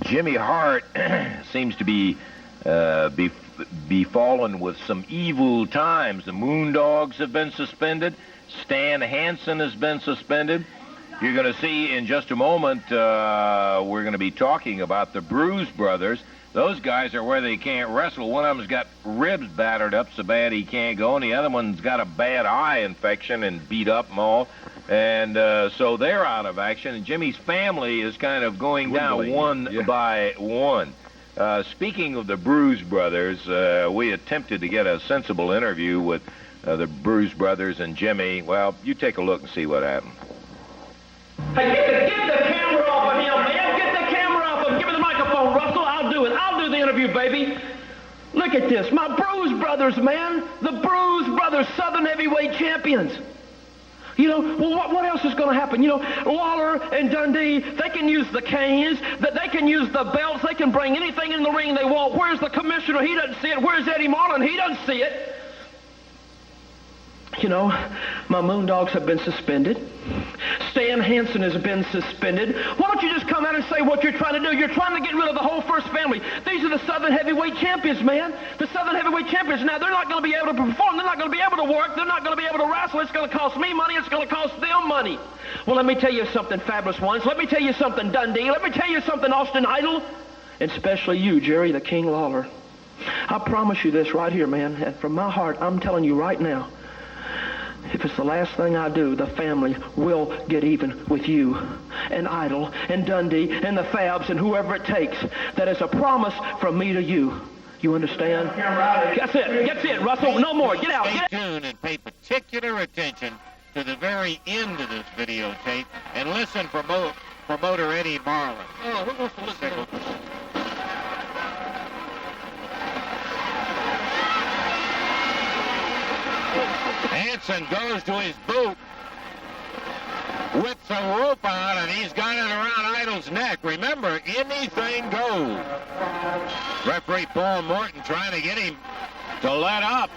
Jimmy Hart seems to be befallen with some evil times. The Moondogs have been suspended. Stan Hansen has been suspended. You're going to see in just a moment, we're going to be talking about the Bruise Brothers. Those guys are where they can't wrestle. One of them's got ribs battered up so bad he can't go, and the other one's got a bad eye infection and beat up and all. And so they're out of action, and Jimmy's family is kind of going down one by one. Speaking of the Bruise Brothers, we attempted to get a sensible interview with the Bruise Brothers and Jimmy. Well, you take a look and see what happened. Hey, get the camera off of him, man. Get the camera off of him. Give me the microphone, Russell. I'll do it. I'll do the interview, baby. Look at this. My Bruise Brothers, man. The Bruise Brothers, Southern Heavyweight Champions. You know, well, what else is going to happen? You know, Lawler and Dundee, they can use the canes, they can use the belts, they can bring anything in the ring they want. Where's the commissioner? He doesn't see it. Where's Eddie Marlin? He doesn't see it. You know, my Moondogs have been suspended. Stan Hansen has been suspended. Why don't you just come out and say what you're trying to do? You're trying to get rid of the whole first family. These are the Southern Heavyweight Champions, man. The Southern Heavyweight Champions. Now, they're not going to be able to perform. They're not going to be able to work. They're not going to be able to wrestle. It's going to cost me money. It's going to cost them money. Well, let me tell you something, Fabulous Ones. Let me tell you something, Dundee. Let me tell you something, Austin Idol. And especially you, Jerry the King Lawler. I promise you this right here, man. And from my heart, I'm telling you right now, if it's the last thing I do, the family will get even with you and Idol and Dundee and the Fabs and whoever it takes. That is a promise from me to you. You understand? That's it. That's it, Russell. No more. Get out. Stay tuned and pay particular attention to the very end of this videotape and listen for promoter Eddie Marlin. Oh, who wants to listen to this? Hansen goes to his boot, whips a rope out, and he's got it around Idol's neck. Remember, anything goes. Referee Paul Morton trying to get him to let up.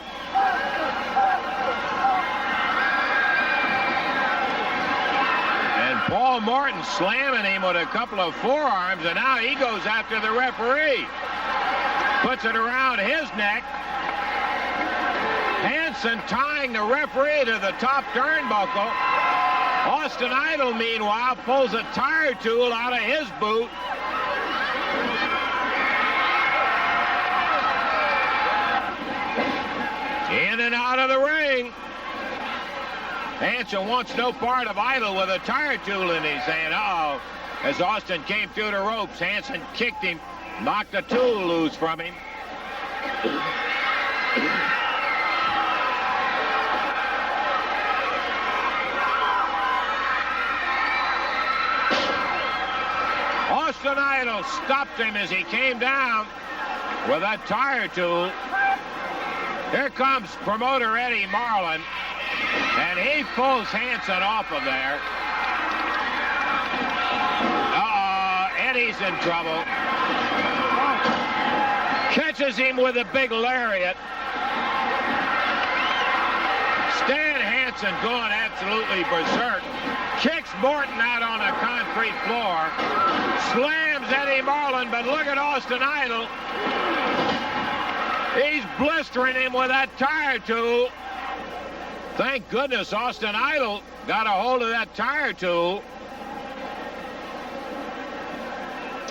And Paul Morton slamming him with a couple of forearms, and now he goes after the referee. Puts it around his neck. Hansen tying the referee to the top turnbuckle. Austin Idol, meanwhile, pulls a tire tool out of his boot. In and out of the ring. Hansen wants no part of Idol with a tire tool in his hand. Uh-oh. As Austin came through the ropes, Hansen kicked him, knocked the tool loose from him. Austin Idol stopped him as he came down with that tire tool. Here comes promoter Eddie Marlin, and he pulls Hansen off of there. Eddie's in trouble. Catches him with a big lariat. Stan Hansen going absolutely berserk. Kicks Morton out on the concrete floor. Slams Eddie Marlin, but look at Austin Idol. He's blistering him with that tire tool. Thank goodness Austin Idol got a hold of that tire tool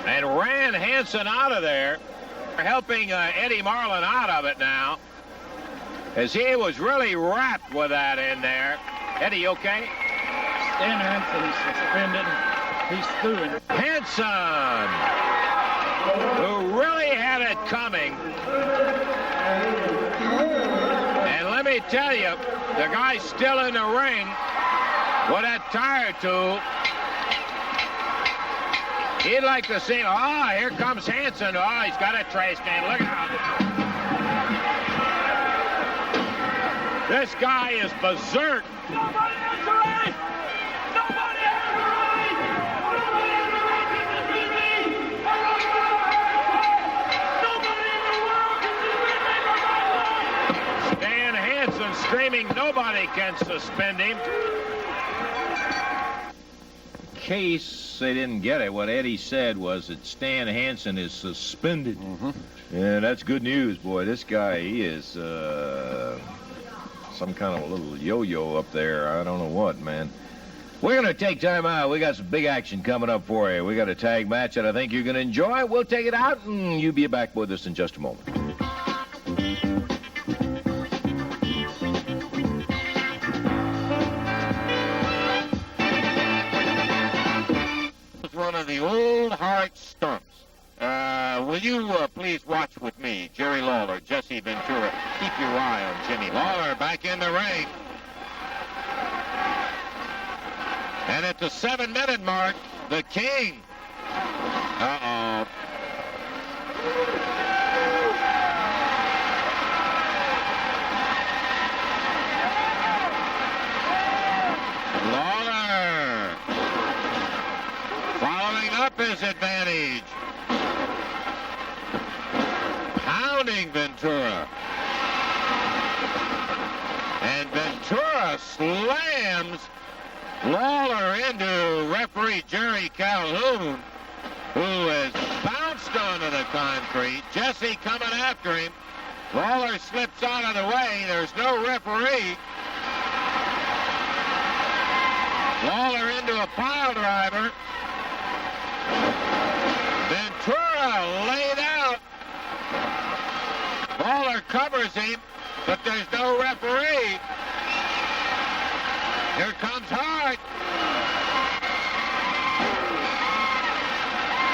and ran Hansen out of there. Helping Eddie Marlin out of it now, as he was really wrapped with that in there. Eddie, okay? Stan Hansen is suspended. He's through. Hansen, who really had it coming. And let me tell you, the guy's still in the ring with that tire tool. He'd like to see, here comes Hansen. Oh, he's got a trash can. Look out. This guy is berserk. Nobody has the right! Nobody has the right! Nobody has the right to suspend me! Nobody in the world can suspend me! Stan Hansen screaming, nobody can suspend him. case they didn't get it, what Eddie said was that Stan Hansen is suspended. Mm-hmm. Yeah, that's good news, boy. This guy, he is some kind of a little yo-yo up there. I don't know what, man. We're going to take time out. We got some big action coming up for you. We got a tag match that I think you're going to enjoy. We'll take it out, and you be back with us in just a moment. One of the old Hart stumps. Will you please watch with me, Jerry Lawler, Jesse Ventura. Keep your eye on Jimmy Lawler back in the ring. And at the 7-minute mark, the King. Uh-oh. Lawler following up his advantage. Pounding Ventura. And Ventura slams Lawler into referee Jerry Calhoun, who has bounced onto the concrete. Jesse coming after him. Lawler slips out of the way. There's no referee. Lawler into a pile driver. Ventura laid out. Lawler covers him, but there's no referee. Here comes Hart.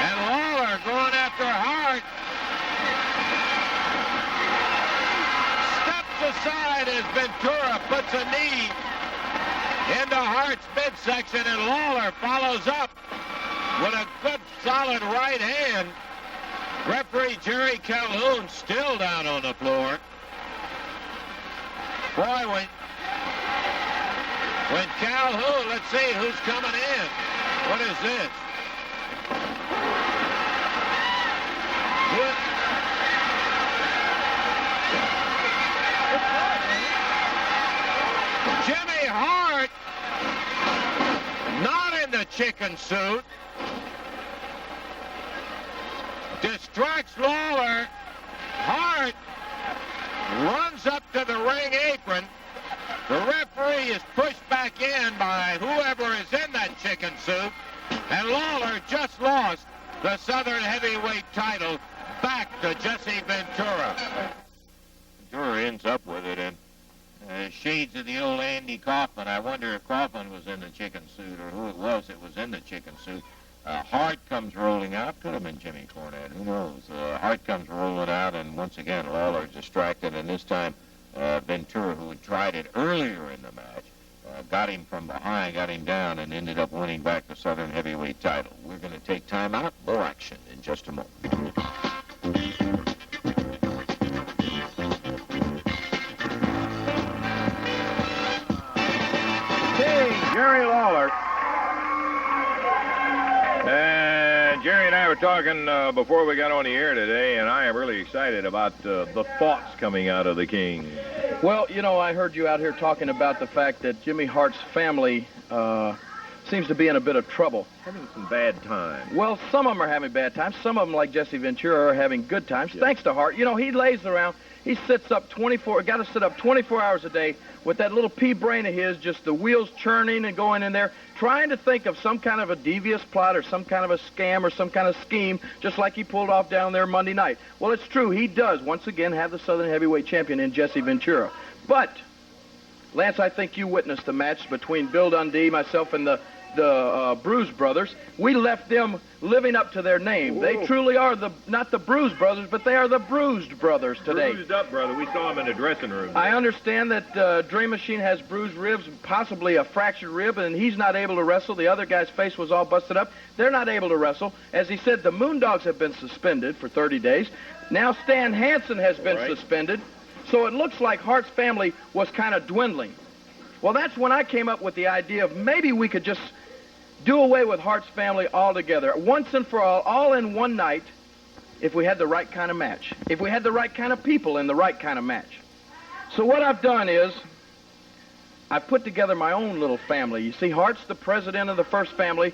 And Lawler going after Hart. Steps aside as Ventura puts a knee into Hart's midsection, and Lawler follows up with a good solid right hand. Referee Jerry Calhoun still down on the floor. Boy, when Calhoun, let's see who's coming in. What is this? Jimmy Hart, not in the chicken suit, distracts Lawler. Hart runs up to the ring apron. The referee is pushed back in by whoever is in that chicken suit, and Lawler just lost the Southern Heavyweight title back to Jesse Ventura. Ventura ends up with it, and shades of the old Andy Kaufman. I wonder if Kaufman was in the chicken suit or who it was that was in the chicken suit. Hart comes rolling out. Could have been Jimmy Cornette. Who knows? Hart comes rolling out, and once again, Lawler distracted, and this time Ventura, who had tried it earlier in the match, got him from behind, got him down, and ended up winning back the Southern Heavyweight title. We're going to take time out. More action in just a moment. King Jerry Lawler. And Jerry and I were talking before we got on the air today, and I am really excited about the thoughts coming out of the King. Well, you know, I heard you out here talking about the fact that Jimmy Hart's family seems to be in a bit of trouble. Having some bad times. Well, some of them are having bad times. Some of them, like Jesse Ventura, are having good times, thanks to Hart. You know, he lays around. He sits up got to sit up 24 hours a day with that little pea brain of his, just the wheels churning and going in there, trying to think of some kind of a devious plot or some kind of a scam or some kind of scheme, just like he pulled off down there Monday night. Well, it's true. He does, once again, have the Southern Heavyweight champion in Jesse Ventura. But, Lance, I think you witnessed the match between Bill Dundee, myself, and the Bruise Brothers. We left them living up to their name. Whoa. They truly are not the Bruise Brothers, but they are the Bruised Brothers today. Bruised up, brother. We saw them in the dressing room. I understand that Dream Machine has bruised ribs, possibly a fractured rib, and he's not able to wrestle. The other guy's face was all busted up. They're not able to wrestle. As he said, the Moondogs have been suspended for 30 days. Now Stan Hansen has been suspended. So it looks like Hart's family was kind of dwindling. Well, that's when I came up with the idea of maybe we could just do away with Hart's family altogether, once and for all in one night, if we had the right kind of match, if we had the right kind of people in the right kind of match. So what I've done is I've put together my own little family. You see, Hart's the president of the first family.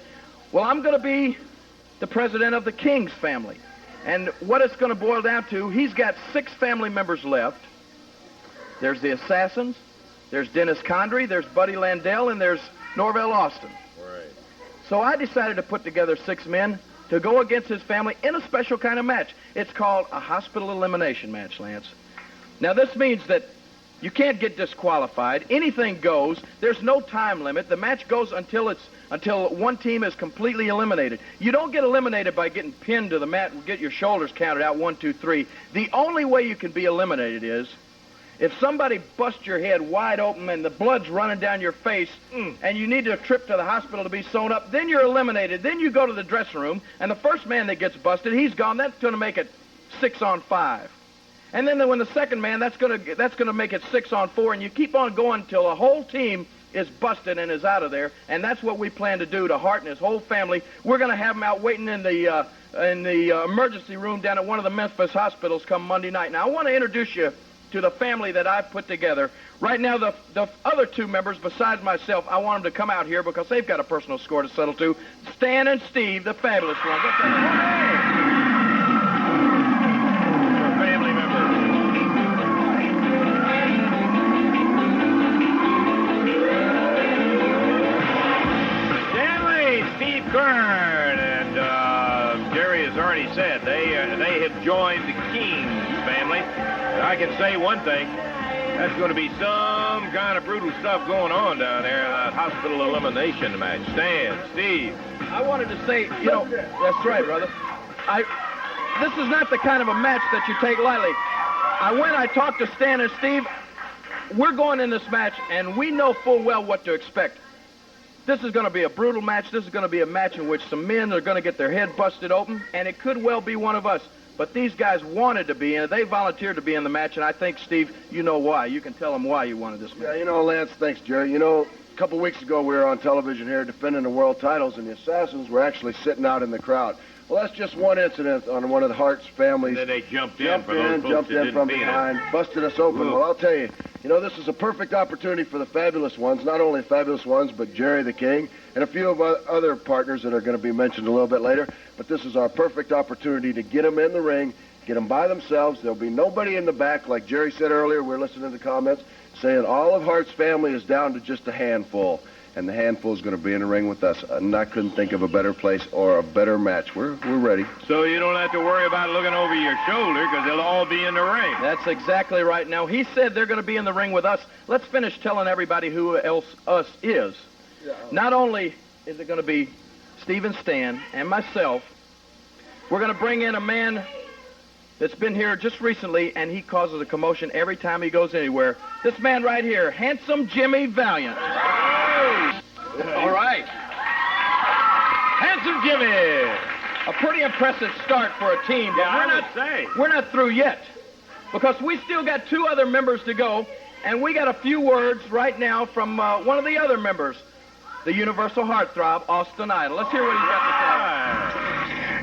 Well, I'm going to be the president of the King's family. And what it's going to boil down to, he's got 6 family members left. There's the Assassins, there's Dennis Condrey, there's Buddy Landell, and there's Norvell Austin. Right. So I decided to put together 6 men to go against his family in a special kind of match. It's called a hospital elimination match, Lance. Now, this means that you can't get disqualified. Anything goes. There's no time limit. The match goes until one team is completely eliminated. You don't get eliminated by getting pinned to the mat and get your shoulders counted out, 1, 2, 3. The only way you can be eliminated is if somebody busts your head wide open and the blood's running down your face and you need a trip to the hospital to be sewn up, then you're eliminated. Then you go to the dressing room, and the first man that gets busted, he's gone. That's going to make it 6-on-5. And then when the second man, that's going to make it 6-on-4, and you keep on going until the whole team is busted and is out of there. And that's what we plan to do to Hart and his whole family. We're going to have them out waiting in the emergency room down at one of the Memphis hospitals come Monday night. Now, I want to introduce you to the family that I've put together. Right now, the other 2 members besides myself, I want them to come out here because they've got a personal score to settle to. Stan and Steve, the fabulous ones. Family members. Stanley, Steve Kern, and Jerry has already said they have joined the King's family. I can say one thing. That's going to be some kind of brutal stuff going on down there in that hospital elimination match. Stan, Steve. I wanted to say, that's right, brother. This is not the kind of a match that you take lightly. I talked to Stan and Steve. We're going in this match, and we know full well what to expect. This is going to be a brutal match. This is going to be a match in which some men are going to get their head busted open, and it could well be one of us. But these guys wanted to be in it. They volunteered to be in the match, and I think, Steve, you know why. You can tell them why you wanted this match. Yeah, Lance, thanks, Jerry. A couple weeks ago we were on television here defending the world titles, and the Assassins were actually sitting out in the crowd. Well, that's just one incident on one of the Hart's families. And then they jumped in from behind, busted us open. Well, I'll tell you, this is a perfect opportunity for the fabulous ones, not only the fabulous ones, but Jerry the King and a few of our other partners that are going to be mentioned a little bit later. But this is our perfect opportunity to get them in the ring, get them by themselves. There'll be nobody in the back. Like Jerry said earlier, we're listening to the comments, saying all of Hart's family is down to just a handful. And the handful is going to be in the ring with us. And I couldn't think of a better place or a better match. We're ready. So you don't have to worry about looking over your shoulder because they'll all be in the ring. That's exactly right. Now, he said they're going to be in the ring with us. Let's finish telling everybody who else us is. Yeah. Not only is it going to be Steve and Stan and myself, we're going to bring in a man that's been here just recently, and he causes a commotion every time he goes anywhere. This man right here, Handsome Jimmy Valiant. All right. Handsome Jimmy. A pretty impressive start for a team, but we're not through yet because we still got 2 other members to go, and we got a few words right now from one of the other members, the Universal Heartthrob, Austin Idol. Let's hear what he's got to say.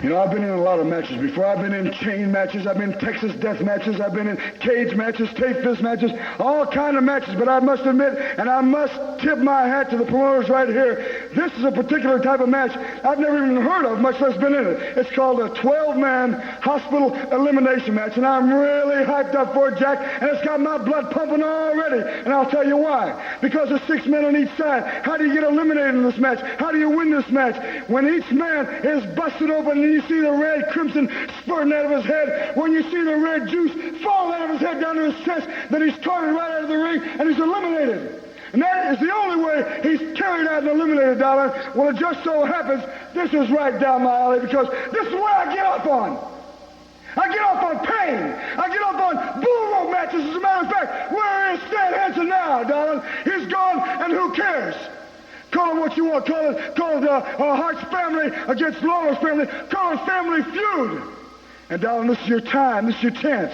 I've been in a lot of matches before. I've been in chain matches. I've been in Texas death matches. I've been in cage matches, tape fist matches, all kind of matches. But I must admit, and I must tip my hat to the promoters right here, this is a particular type of match I've never even heard of, much less been in it. It's called a 12-man hospital elimination match, and I'm really hyped up for it, Jack, and it's got my blood pumping already. And I'll tell you why. Because there's 6 men on each side. How do you get eliminated in this match? How do you win this match? When each man is busted open and you see the red crimson spurting out of his head, when you see the red juice fall out of his head down to his chest, then he's carted right out of the ring and he's eliminated. And that is the only way he's carried out and eliminated, darling. Well, it just so happens this is right down my alley because this is where I get off on. I get off on pain. I get off on bull rope matches. As a matter of fact, where is Stan Hansen now, darling? He's gone, and who cares? Call it what you want. Call it Hart's family against Lawler's family. Call it family feud. And, darling, this is your time. This is your chance.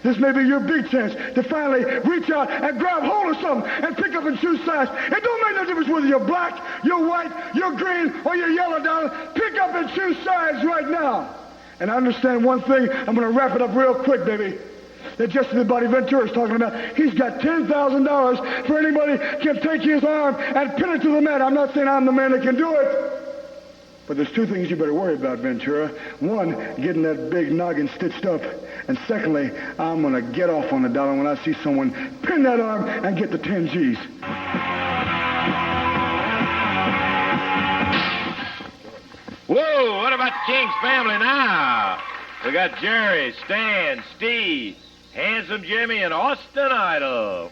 This may be your big chance to finally reach out and grab hold of something and pick up and choose sides. It don't make no difference whether you're black, you're white, you're green, or you're yellow, darling. Pick up and choose sides right now. And I understand one thing. I'm going to wrap it up real quick, baby. That just the buddy Ventura is talking about. He's got $10,000 for anybody can take his arm and pin it to the mat. I'm not saying I'm the man that can do it. But there's two things you better worry about, Ventura. One, getting that big noggin stitched up. And secondly, I'm going to get off on the dollar when I see someone pin that arm and get the 10 G's. Whoa, what about the King's family now? We got Jerry, Stan, Steve, Handsome Jimmy, and Austin Idol.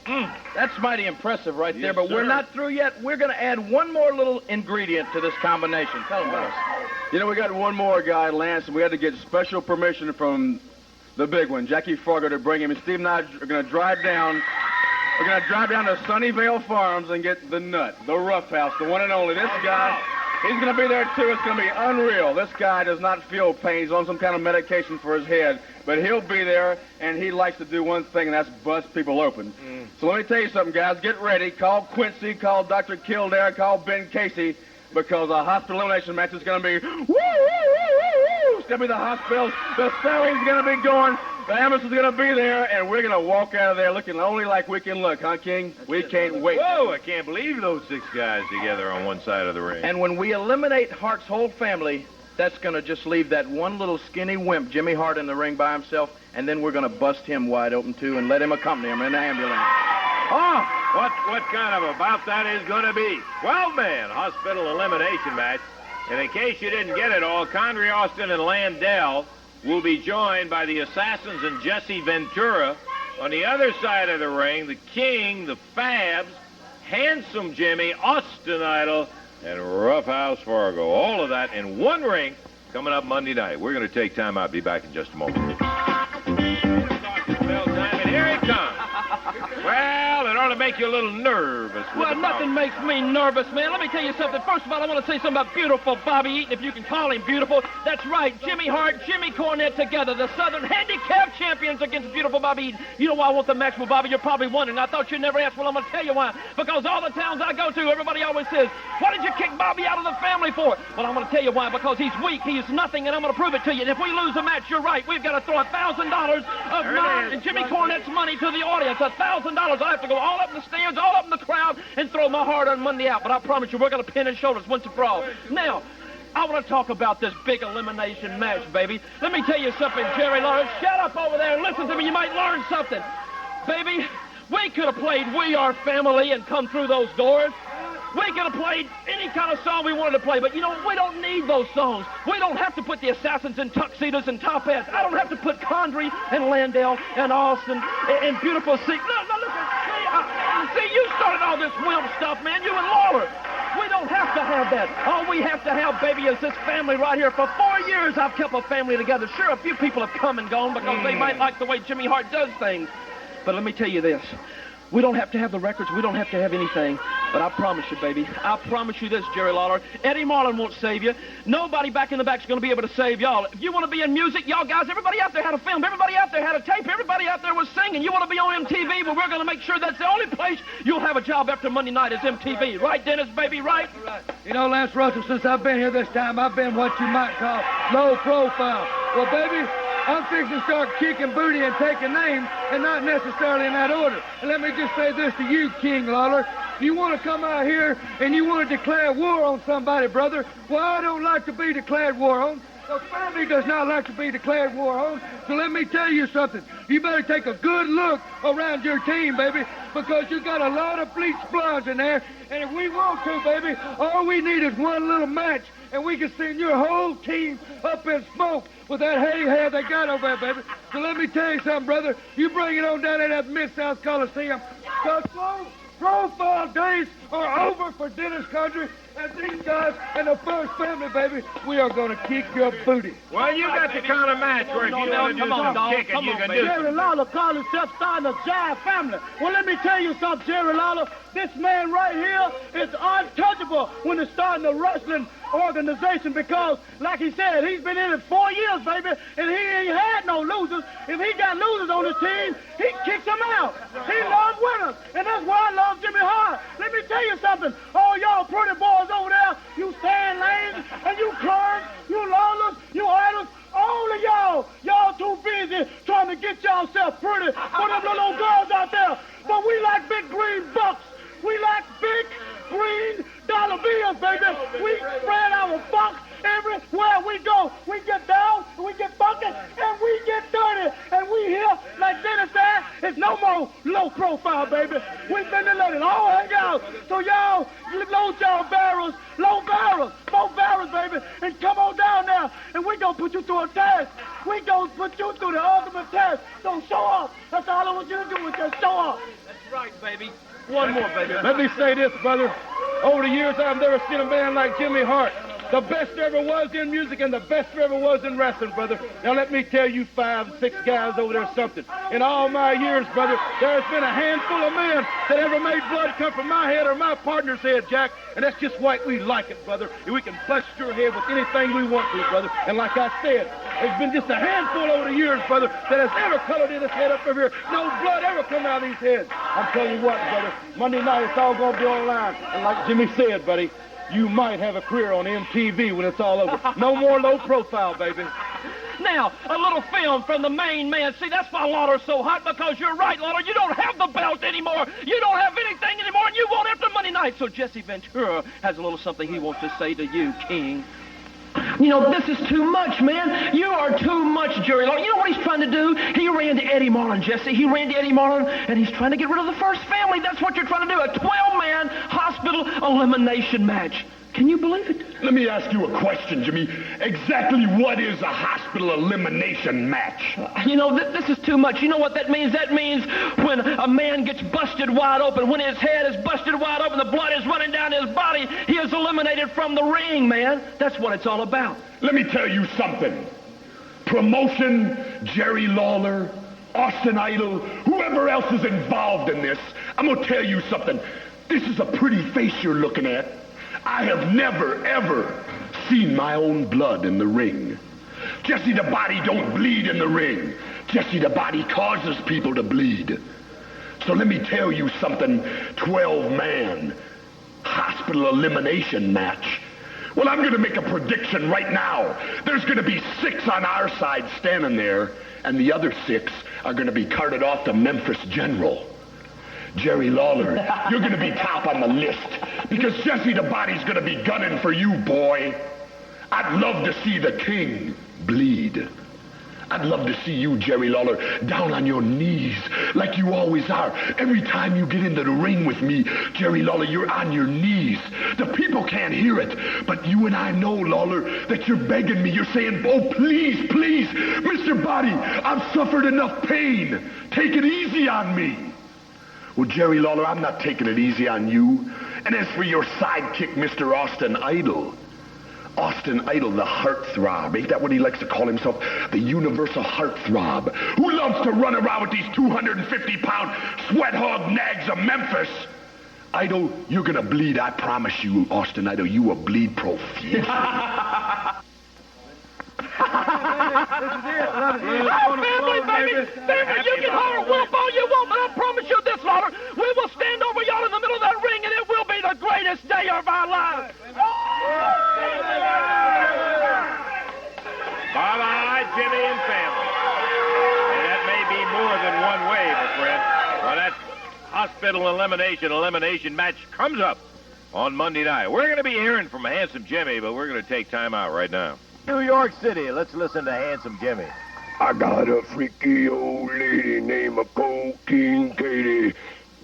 That's mighty impressive right there, Yes, but we're sir. not through yet. We're going to add one more little ingredient to this combination. Tell them about us. You know, we got one more guy, Lance, and we had to get special permission from the big one, Jackie Fargo, to bring him. And Steve and I are going to drive down. We're going to drive down to Sunnyvale Farms and get the nut, the rough house, the one and only. This guy, he's going to be there, too. It's going to be unreal. This guy does not feel pain. He's on some kind of medication for his head. But he'll be there, and he likes to do one thing, and that's bust people open. So let me tell you something, guys. Get ready. Call Quincy. Call Dr. Kildare. Call Ben Casey, because a hospital elimination match is going to be woo, woo, woo, woo, woo. It's going to be the hospital. The siren's going to be going. The ambulance is going to be there, and we're going to walk out of there looking only like we can look, huh, King? We can't wait. Whoa, I can't believe those 6 guys together on one side of the ring. And when we eliminate Hart's whole family, that's going to just leave that one little skinny wimp, Jimmy Hart, in the ring by himself, and then we're going to bust him wide open, too, and let him accompany him in the ambulance. Oh, what kind of a bout that is going to be? 12-man hospital elimination match. And in case you didn't get it all, Condrey Austin and Landell will be joined by the Assassins and Jesse Ventura. On the other side of the ring, the King, the Fabs, Handsome Jimmy, Austin Idol, and Roughhouse Fargo. All of that in one ring coming up Monday night. We're going to take time out. Be back in just a moment. And here it comes. Well, it ought to make you a little nervous. Well, nothing makes me nervous, man. Let me tell you something. First of all, I want to say something about beautiful Bobby Eaton, if you can call him beautiful. That's right, Jimmy Hart, Jimmy Cornette together, the Southern Handicap champions against beautiful Bobby Eaton. You know why I want the match with Bobby? You're probably wondering. I thought you'd never ask. Well, I'm going to tell you why. Because all the towns I go to, everybody always says, why did you kick Bobby out of the family for? Well, I'm going to tell you why. Because he's weak, he's nothing, and I'm going to prove it to you. And if we lose the match, you're right. We've got to throw $1,000 of mine and Jimmy Cornette's money to the audience. $1,000. I have to go all up in the stands, all up in the crowd, and throw my hard-earned money out. But I promise you, we're going to pin his shoulders once and for all. Now, I want to talk about this big elimination match, baby. Let me tell you something, Jerry Lawrence. Shut up over there and listen to me. You might learn something. Baby, we could have played We Are Family and come through those doors. We could have played any kind of song we wanted to play, but, you know, we don't need those songs. We don't have to put the Assassins in tuxedos and top hats. I don't have to put Condrey and Landell and Austin and beautiful See, listen. See, you started all this wimp stuff, man. You and Lawler. We don't have to have that. All we have to have, baby, is this family right here. For 4 years, I've kept a family together. Sure, a few people have come and gone because they might like the way Jimmy Hart does things. But let me tell you this. We don't have to have the records. We don't have to have anything. But I promise you, baby, I promise you this, Jerry Lawler, Eddie Marlin won't save you. Nobody back in the back is going to be able to save y'all. If you want to be in music, y'all guys, everybody out there had a film. Everybody out there had a tape. Everybody out there was singing. You want to be on MTV, but we're going to make sure that's the only place you'll have a job after Monday night is MTV. Right, Dennis, baby, right? You know, Lance Russell, since I've been here this time, I've been what you might call low profile. Well, baby, I'm fixing to start kicking booty and taking names, and not necessarily in that order. And let me just say this to you, King Lawler. If you want to come out here and you want to declare war on somebody, brother, well, I don't like to be declared war on. The family does not like to be declared war on. So let me tell you something. You better take a good look around your team, baby, because you got a lot of bleached blondes in there. And if we want to, baby, all we need is one little match, and we can send your whole team up in smoke with that hay hair they got over there, baby. So let me tell you something, brother. You bring it on down to that Mid-South Coliseum. Because profile days are over for Dennis Condrey and these guys and the First Family, baby. We are going to kick your booty. Well, you got the kind of match where if you want to do some kicking, you can do Jerry Lawler called himself starting a jive family. Well, let me tell you something, Jerry Lawler. This man right here is untouchable when it's starting a wrestling organization because, like he said, he's been in it 4 years, baby, and he ain't had no losers. If he got losers on his team, he kicks them out. He loves winners, and that's why I love Jimmy Hart. Let me tell you something. All y'all pretty boys over there, you Stan Lanes, and you Clark, you Lawlers, you Idols, all of y'all too busy trying to get yourself pretty for them little old girls out there. But we like big green bucks. We like big green dollar bills, baby. We spread our bucks profile, baby. We've been to let it all hang out. So y'all, load y'all barrels, low barrels, 4 barrels, baby, and come on down there, and we gonna put you through a test. We gonna put you through the ultimate test. So show up. That's all I want you to do is just show up. That's right, baby. One more, baby. Let me say this, brother. Over the years, I've never seen a man like Jimmy Hart. The best there ever was in music and the best there ever was in wrestling, brother. Now, let me tell you 5, 6 guys over there something. In all my years, brother, there's been a handful of men that ever made blood come from my head or my partner's head, Jack. And that's just why we like it, brother. And we can bust your head with anything we want to, brother. And like I said, there's been just a handful over the years, brother, that has ever colored in his head up over here. No blood ever come out of these heads. I'm telling you what, brother, Monday night it's all going to be online. And like Jimmy said, buddy, you might have a career on MTV when it's all over. No more low profile, baby. Now, a little film from the main man. See, that's why Lawler's so hot, because you're right, Lawler. You don't have the belt anymore. You don't have anything anymore, and you won't after Monday night. So Jesse Ventura has a little something he wants to say to you, King. You know, this is too much, man. You are too much, Jerry Lawler. You know what he's trying to do? He ran to Eddie Marlin, Jesse. He ran to Eddie Marlin, and he's trying to get rid of the first family. That's what you're trying to do, a 12-man hospital elimination match. Can you believe it? Let me ask you a question, Jimmy. Exactly what is a hospital elimination match? You know, this is too much. You know what that means? That means when a man gets busted wide open, when his head is busted wide open, the blood is running down his body, he is eliminated from the ring, man. That's what it's all about. Let me tell you something. Promotion, Jerry Lawler, Austin Idol, whoever else is involved in this, I'm going to tell you something. This is a pretty face you're looking at. I have never, ever seen my own blood in the ring. Jesse the Body don't bleed in the ring. Jesse the Body causes people to bleed. So let me tell you something, 12-man hospital elimination match. Well, I'm going to make a prediction right now. There's going to be 6 on our side standing there, and the other 6 are going to be carted off to Memphis General. Jerry Lawler, you're going to be top on the list because Jesse the Body's going to be gunning for you, boy. I'd love to see the King bleed. I'd love to see you, Jerry Lawler, down on your knees like you always are. Every time you get into the ring with me, Jerry Lawler, you're on your knees. The people can't hear it, but you and I know, Lawler, that you're begging me. You're saying, oh, please, please, Mr. Body, I've suffered enough pain. Take it easy on me. Well, Jerry Lawler, I'm not taking it easy on you. And as for your sidekick, Mr. Austin Idol, Austin Idol, the heartthrob, ain't that what he likes to call himself? The universal heartthrob, who loves to run around with these 250-pound sweat hog nags of Memphis. Idol, you're gonna bleed, I promise you, Austin Idol, you will bleed profusely. Our family, baby! Family, you can holler whoop all you want, but I promise you this, Lawler, we will stand over y'all in the middle of that ring, and it will be the greatest day of our lives. Bye-bye, Jimmy and family. And that may be more than one way, my friend. Well, that hospital elimination match comes up on Monday night. We're going to be hearing from Handsome Jimmy, but we're going to take time out right now. New York City, let's listen to Handsome Jimmy. I got a freaky old lady named Cold King Katie.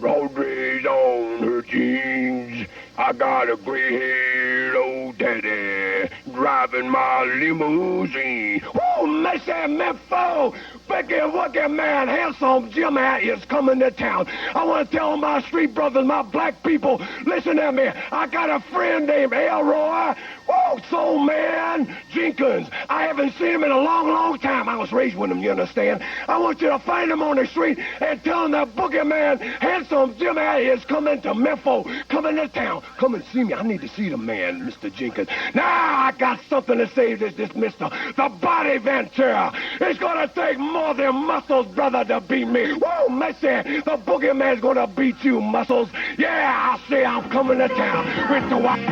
Roadways on her jeans. I got a gray-haired old daddy driving my limousine. Whoa, Messy Memphis! Becky Wookie Man, Handsome Jimmy is coming to town. I want to tell my street brothers, my black people, listen to me. I got a friend named Elroy. Whoa, Soul Man Jenkins. I haven't seen him in a long, long time. I was raised with him, you understand? I want you to find him on the street and tell him that Boogie Man, Handsome Jimmy is coming to Memphis, coming to town. Come and see me. I need to see the man, Mr. Jenkins. Now, I got something to say to this Mr. The Body Ventura. It's going to take more than muscles, brother, to beat me. Whoa, Messy, the Boogie Man's going to beat you, muscles. Yeah, I say I'm coming to town with the white.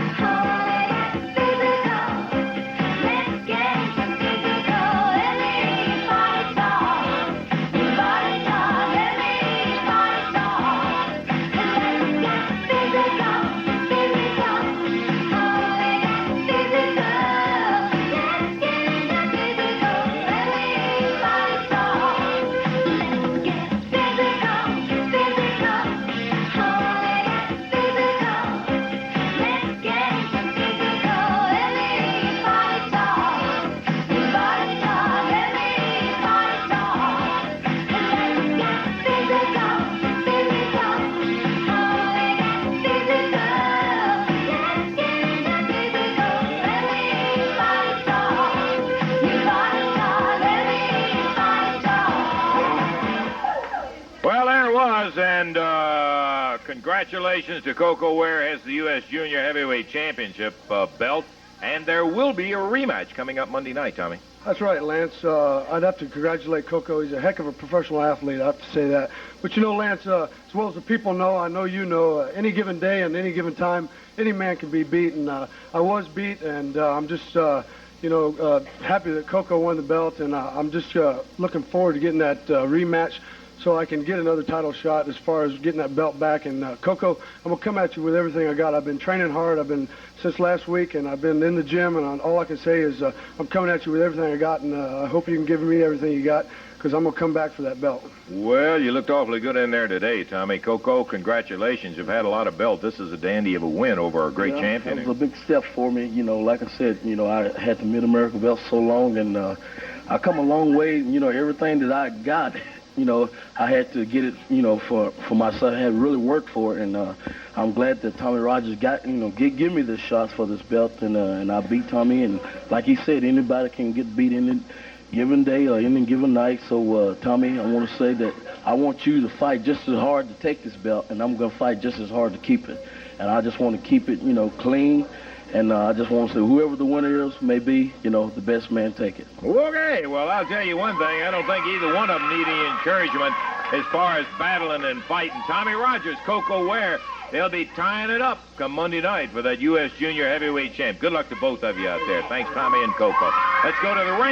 fellas, and congratulations to Coco Ware has the U.S. Junior Heavyweight Championship belt, and there will be a rematch coming up Monday night, Tommy. That's right, Lance. I'd have to congratulate Coco. He's a heck of a professional athlete, I have to say that. But you know, Lance, as well as the people know, I know you know, any given day and any given time, any man can be beat, and I was beat, and I'm just, happy that Coco won the belt, and I'm just looking forward to getting that rematch so I can get another title shot as far as getting that belt back. And Coco, I'm going to come at you with everything I got. I've been training hard. I've been since last week, and I've been in the gym, and all I can say is I'm coming at you with everything I got, and I hope you can give me everything you got, because I'm going to come back for that belt. Well, you looked awfully good in there today, Tommy. Coco, congratulations. You've had a lot of belts. This is a dandy of a win over our great champion. It was a big step for me. You know, like I said, I had the Mid-America belt so long, and I come a long way. Everything that I got, I had to get it, for myself. I had to really work for it, and I'm glad that Tommy Rogers got, give me the shots for this belt, and I beat Tommy. And like he said, anybody can get beat in it given day or any given night. So, Tommy, I want to say that I want you to fight just as hard to take this belt, and I'm going to fight just as hard to keep it. And I just want to keep it, clean. And I just want to say, whoever the winner is may be, the best man take it. Okay, well, I'll tell you one thing. I don't think either one of them need any encouragement as far as battling and fighting. Tommy Rogers, Coco Ware, they'll be tying it up come Monday night for that U.S. Junior Heavyweight Champ. Good luck to both of you out there. Thanks, Tommy and Coco. Let's go to the ring.